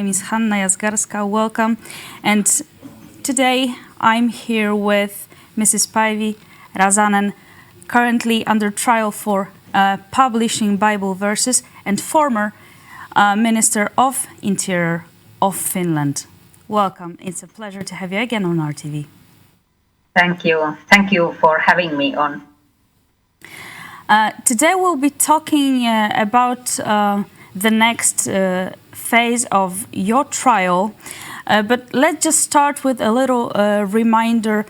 name is Hanna Yazgarska. Welcome. And today I'm here with Mrs. Päivi Räsänen, currently under trial for publishing Bible verses and former Minister of Interior of Finland. Welcome. It's a pleasure to have you again on RTV. Thank you. Thank you for having me on. Today we'll be talking about the next phase of your trial, but let's just start with a little reminder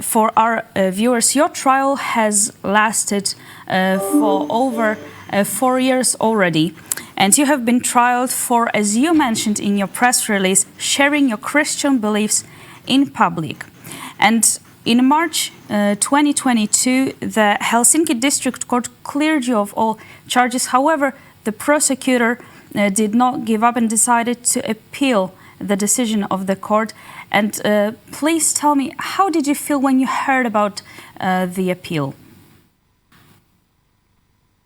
for our viewers. Your trial has lasted for over 4 years already, and you have been trialed for, as you mentioned in your press release, sharing your Christian beliefs in public. And in March 2022, the Helsinki District Court cleared you of all charges. However, the prosecutor did not give up and decided to appeal the decision of the court. And please tell me, how did you feel when you heard about the appeal?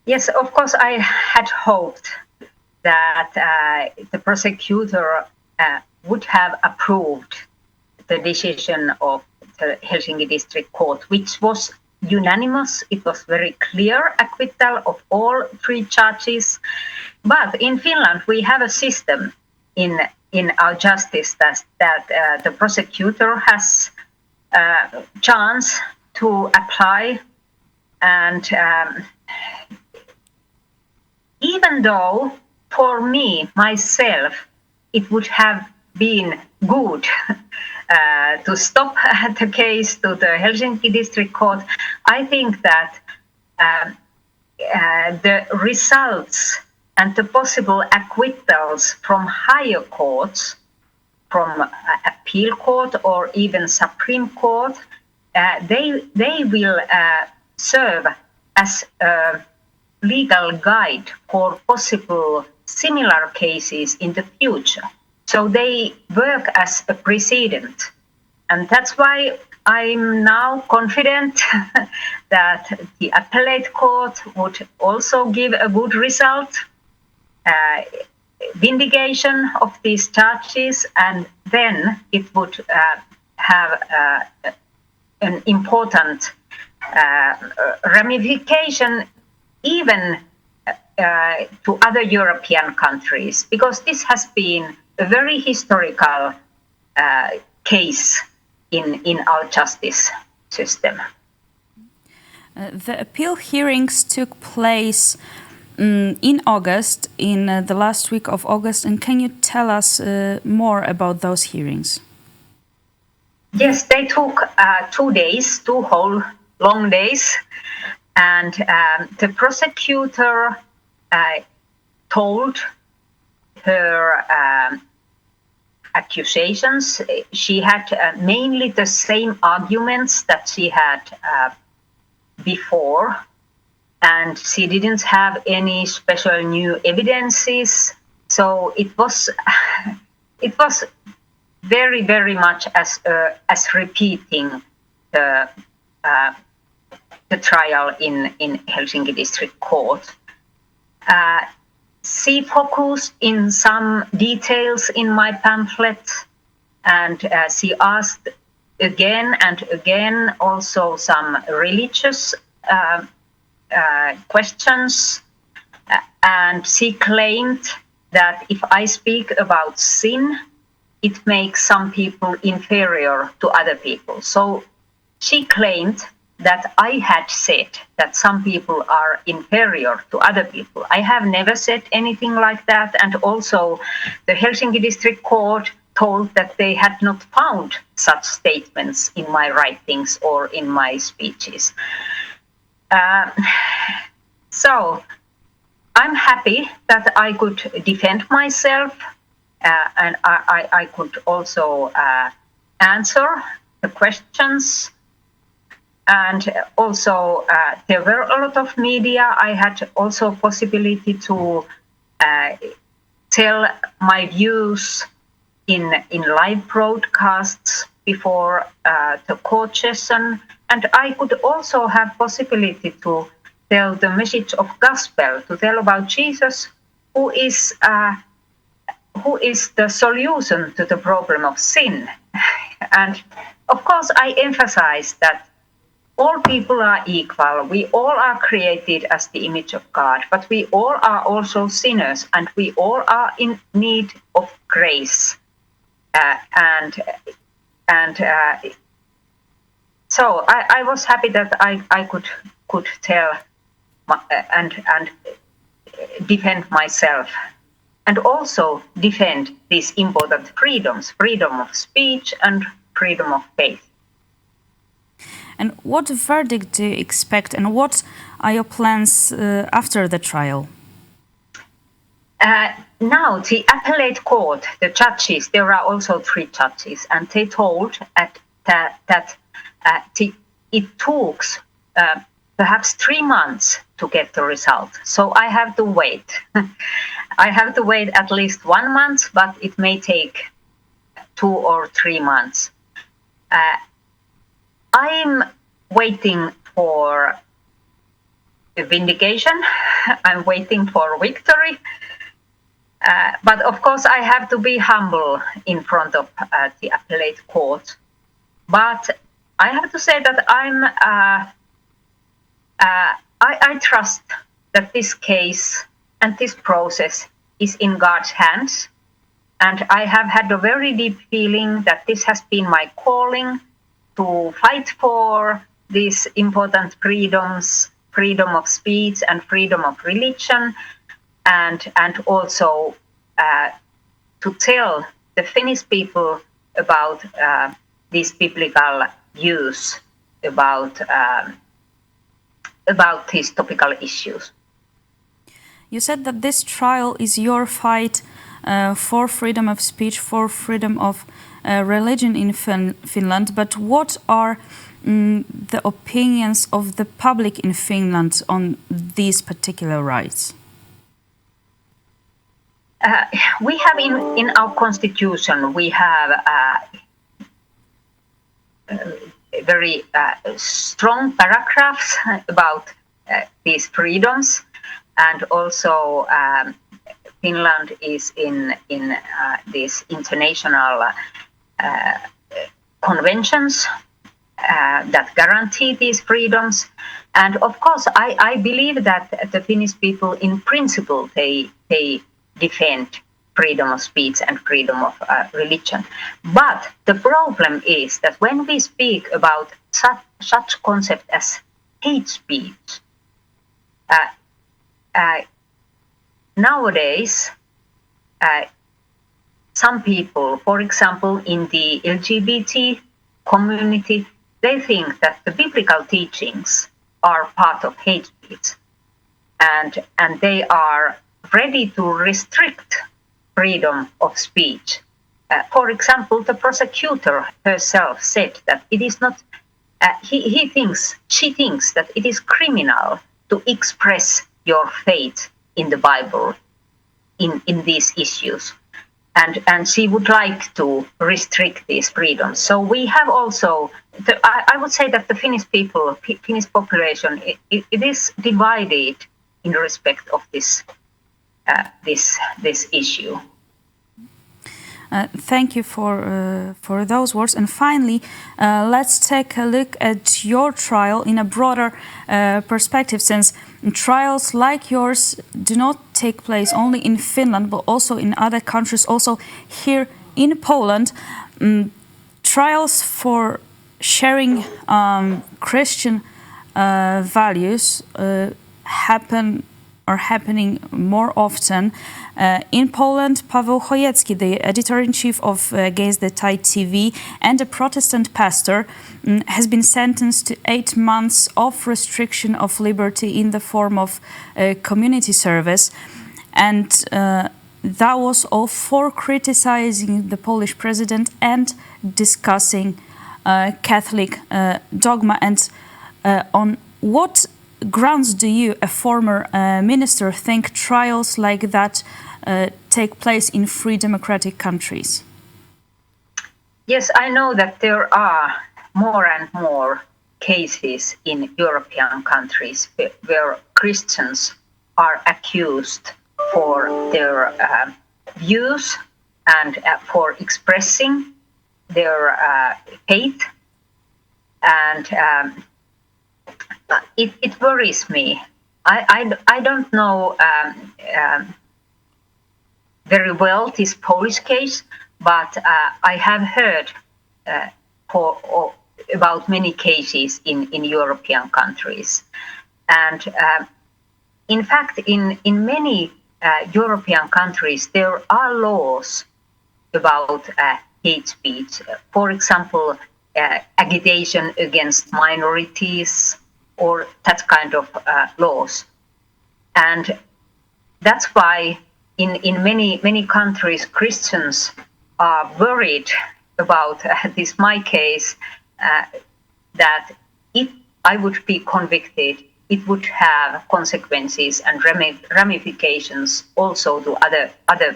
Yes, of course, I had hoped that the prosecutor would have approved the decision of the Helsinki District Court, which was unanimous. It was very clear acquittal of all 3 charges. But in Finland, we have a system in our justice that the prosecutor has a chance to apply. And even though for me, myself, it would have been good to stop the case to the Helsinki District Court, I think that the results and the possible acquittals from higher courts, from appeal court or even Supreme Court, they will serve as a legal guide for possible similar cases in the future. So they work as a precedent. And that's why I'm now confident that the appellate court would also give a good result, vindication of these charges, and then it would have an important ramification even to other European countries, because this has been a very historical case in our justice system. The appeal hearings took place in August, in the last week of August, and can you tell us more about those hearings? Yes, they took 2 days, 2 whole long days, and the prosecutor told her accusations. She had mainly the same arguments that she had before, and she didn't have any special new evidences. So it was very, very much as repeating the trial in Helsinki District Court. She focused in some details in my pamphlet, and she asked again and again also some religious questions, and she claimed that if I speak about sin, it makes some people inferior to other people. So she claimed that I had said that some people are inferior to other people. I have never said anything like that, and also the Helsinki District Court told that they had not found such statements in my writings or in my speeches. So I'm happy that I could defend myself, and I could also answer the questions. And also there were a lot of media. I had also possibility to tell my views in live broadcasts before the court session. And I could also have possibility to tell the message of gospel, to tell about Jesus, who is who is the solution to the problem of sin? And of course, I emphasize that all people are equal. We all are created as the image of God, but we all are also sinners, and we all are in need of grace. So I was happy that I could tell and defend myself, and also defend these important freedoms: freedom of speech and freedom of faith. And what verdict do you expect, and what are your plans after the trial? Now, the appellate court, the judges, there are also 3 judges, and they told that it took perhaps 3 months to get the result. So I have to wait. I have to wait at least 1 month, but it may take 2 or 3 months. I'm waiting for a vindication. I'm waiting for victory. But of course, I have to be humble in front of the appellate court. But I have to say that I trust that this case and this process is in God's hands. And I have had a very deep feeling that this has been my calling to fight for these important freedoms, freedom of speech and freedom of religion, and also to tell the Finnish people about these biblical views about these topical issues. You said that this trial is your fight for freedom of speech, for freedom of religion in Finland, but what are the opinions of the public in Finland on these particular rights? We have in our constitution, we have very strong paragraphs about these freedoms, and also Finland is in these international conventions that guarantee these freedoms. And of course, I believe that the Finnish people, in principle, they defend freedom of speech and freedom of religion. But the problem is that when we speak about such concept as hate speech, nowadays, some people, for example, in the LGBT community, they think that the biblical teachings are part of hate speech, and they are ready to restrict freedom of speech. For example, the prosecutor herself said that it is not. She thinks that it is criminal to express your faith in the Bible in these issues, and she would like to restrict these freedoms. So we have also, I would say that the Finnish people, Finnish population, it is divided in respect of this issue. Thank you for those words. And finally, let's take a look at your trial in a broader perspective, since trials like yours do not take place only in Finland, but also in other countries, also here in Poland. Trials for sharing Christian values are happening more often. In Poland, Pavel Chojecki, the editor-in-chief of Against the Tide TV and a Protestant pastor, has been sentenced to 8 months of restriction of liberty in the form of community service. And that was all for criticizing the Polish president and discussing Catholic dogma. And on what grounds do you, a former minister, think trials like that take place in free democratic countries? Yes, I know that there are more and more cases in European countries where Christians are accused for their views and for expressing their faith. And it worries me. I don't know very well this Polish case, but I have heard about many cases in European countries. And in fact, in many European countries, there are laws about hate speech. For example, agitation against minorities or that kind of laws. And that's why in many countries, Christians are worried about this my case, that if I would be convicted, it would have consequences and ramifications also to other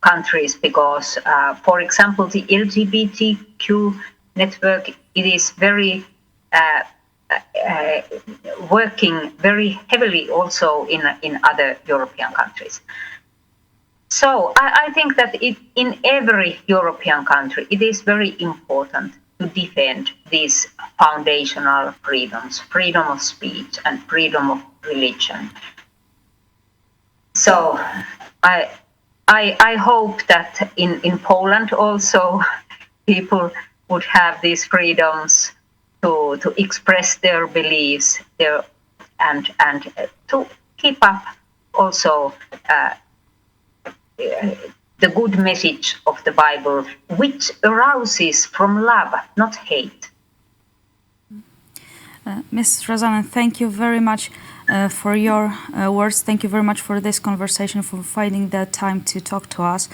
countries, because, for example, the LGBTQ network, it is very working very heavily also in other European countries. So I think that in every European country, it is very important to defend these foundational freedoms, freedom of speech and freedom of religion. So I hope that in Poland also people would have these freedoms to express their beliefs, and to keep up also the good message of the Bible, which arouses from love, not hate. Ms. Räsänen, thank you very much for your words. Thank you very much for this conversation, for finding the time to talk to us.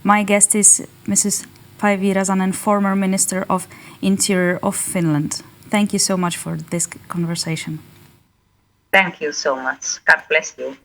My guest is Mrs. Päivi Räsänen, former Minister of Interior of Finland. Thank you so much for this conversation. Thank you so much. God bless you.